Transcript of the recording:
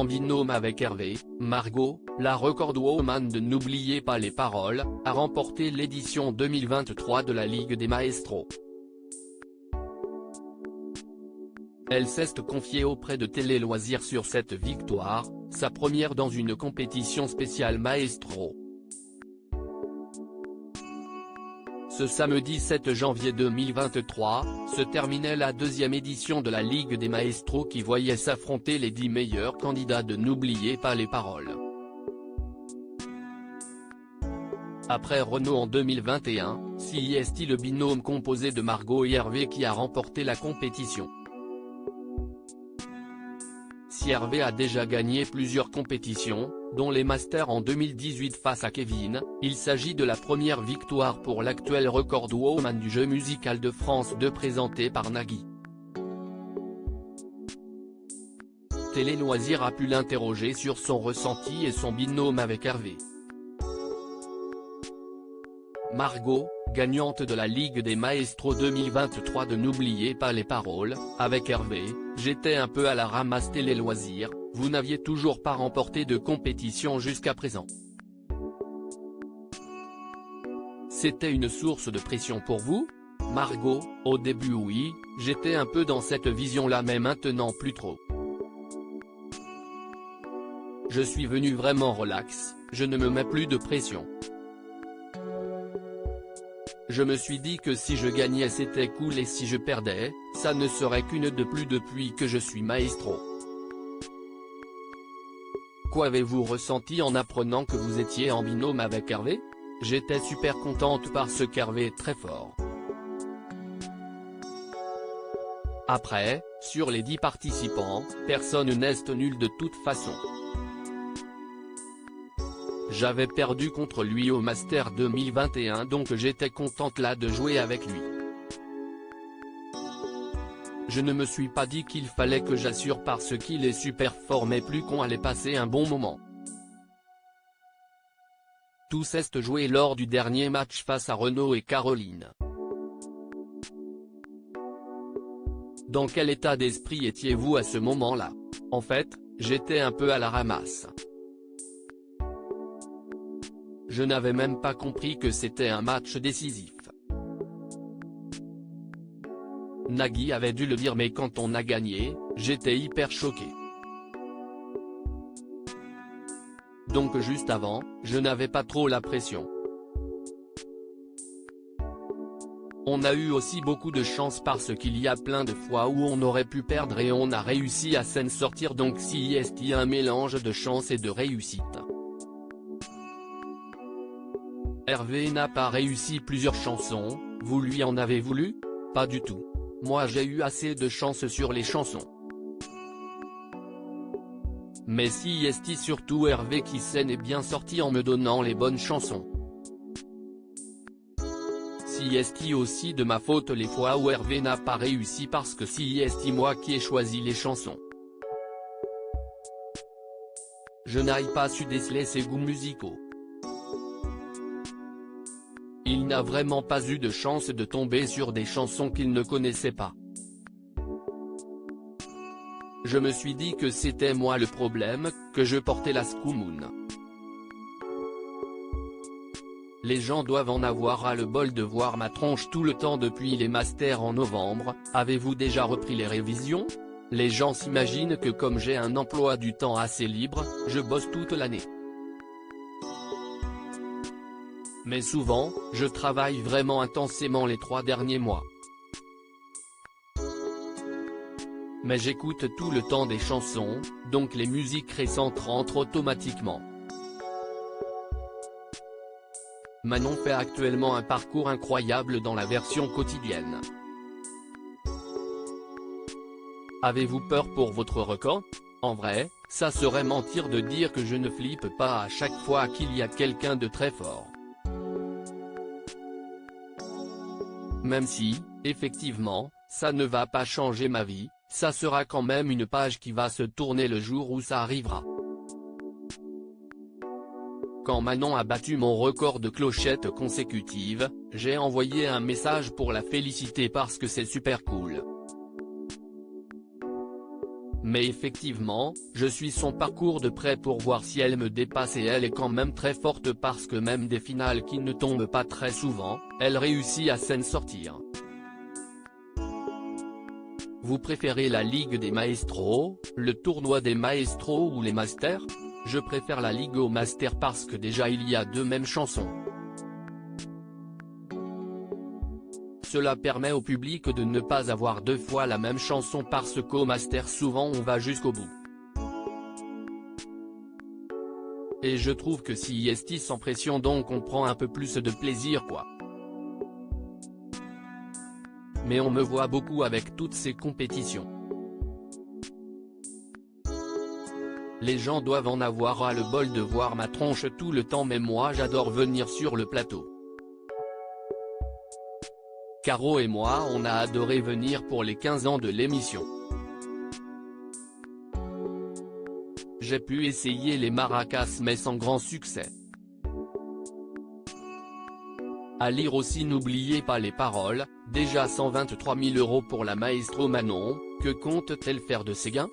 en binôme avec Hervé. Margot, la recordwoman de N'oubliez pas les paroles, a remporté l'édition 2023 de la Ligue des Maestros. Elle s'est confiée auprès de Télé Loisirs sur cette victoire, sa première dans une compétition spéciale Maestro. Ce samedi 7 janvier 2023, se terminait la deuxième édition de la Ligue des Maestros qui voyait s'affronter les 10 meilleurs candidats de N'oubliez pas les paroles. Après Renaud en 2021, c'est le binôme composé de Margot et Hervé qui a remporté la compétition. Si Hervé a déjà gagné plusieurs compétitions, dont les Masters en 2018 face à Kevin, il s'agit de la première victoire pour l'actuel recordwoman du jeu musical de France 2 présenté par Nagui. Télé Loisirs a pu l'interroger sur son ressenti et son binôme avec Hervé. Margot, gagnante de la Ligue des Maestros 2023 de N'oubliez pas les paroles, avec Hervé, j'étais un peu à la ramasse. Télé Loisirs, vous n'aviez toujours pas remporté de compétition jusqu'à présent. C'était une source de pression pour vous? Margot, au début oui, j'étais un peu dans cette vision-là mais maintenant plus trop. Je suis venu vraiment relax, je ne me mets plus de pression. Je me suis dit que si je gagnais c'était cool et si je perdais, ça ne serait qu'une de plus depuis que je suis maestro. Qu'avez-vous ressenti en apprenant que vous étiez en binôme avec Hervé? J'étais super contente parce qu'Hervé est très fort. Après, sur les 10 participants, personne n'est nul de toute façon. J'avais perdu contre lui au Master 2021 donc j'étais contente là de jouer avec lui. Je ne me suis pas dit qu'il fallait que j'assure parce qu'il est super fort mais plus qu'on allait passer un bon moment. Tout s'est joué lors du dernier match face à Renaud et Caroline. Dans quel état d'esprit étiez-vous à ce moment-là? En fait, j'étais un peu à la ramasse. Je n'avais même pas compris que c'était un match décisif. Nagui avait dû le dire mais quand on a gagné, j'étais hyper choqué. Donc juste avant, je n'avais pas trop la pression. On a eu aussi beaucoup de chance parce qu'il y a plein de fois où on aurait pu perdre et on a réussi à s'en sortir donc si il y a un mélange de chance et de réussite. Hervé n'a pas réussi plusieurs chansons, vous lui en avez voulu? Pas du tout. Moi j'ai eu assez de chance sur les chansons. Mais si surtout Hervé qui s'en est bien sorti en me donnant les bonnes chansons. Si aussi de ma faute les fois où Hervé n'a pas réussi parce que si moi qui ai choisi les chansons. Je n'ai pas su déceler ses goûts musicaux. Il n'a vraiment pas eu de chance de tomber sur des chansons qu'il ne connaissait pas. Je me suis dit que c'était moi le problème, que je portais la scoumoune. Les gens doivent en avoir ras le bol de voir ma tronche tout le temps depuis les Masters en novembre. Avez-vous déjà repris les révisions? Les gens s'imaginent que comme j'ai un emploi du temps assez libre, je bosse toute l'année. Mais souvent, je travaille vraiment intensément les 3 derniers mois. Mais j'écoute tout le temps des chansons, donc les musiques récentes rentrent automatiquement. Manon fait actuellement un parcours incroyable dans la version quotidienne. Avez-vous peur pour votre record? En vrai, ça serait mentir de dire que je ne flippe pas à chaque fois qu'il y a quelqu'un de très fort. Même si, effectivement, ça ne va pas changer ma vie, ça sera quand même une page qui va se tourner le jour où ça arrivera. Quand Manon a battu mon record de clochettes consécutives, j'ai envoyé un message pour la féliciter parce que c'est super cool. Mais effectivement, je suis son parcours de près pour voir si elle me dépasse et elle est quand même très forte parce que même des finales qui ne tombent pas très souvent, elle réussit à s'en sortir. Vous préférez la Ligue des Maestros, le tournoi des Maestros ou les Masters? Je préfère la Ligue aux Masters parce que déjà il y a deux mêmes chansons. Cela permet au public de ne pas avoir deux fois la même chanson parce qu'au Master souvent on va jusqu'au bout. Et je trouve que si est sans pression donc on prend un peu plus de plaisir quoi. Mais on me voit beaucoup avec toutes ces compétitions. Les gens doivent en avoir ras le bol de voir ma tronche tout le temps mais moi j'adore venir sur le plateau. Caro et moi on a adoré venir pour les 15 ans de l'émission. J'ai pu essayer les maracas mais sans grand succès. À lire aussi n'oubliez pas les paroles, déjà 123 000 € pour la maestro Manon, que compte-t-elle faire de ses gains?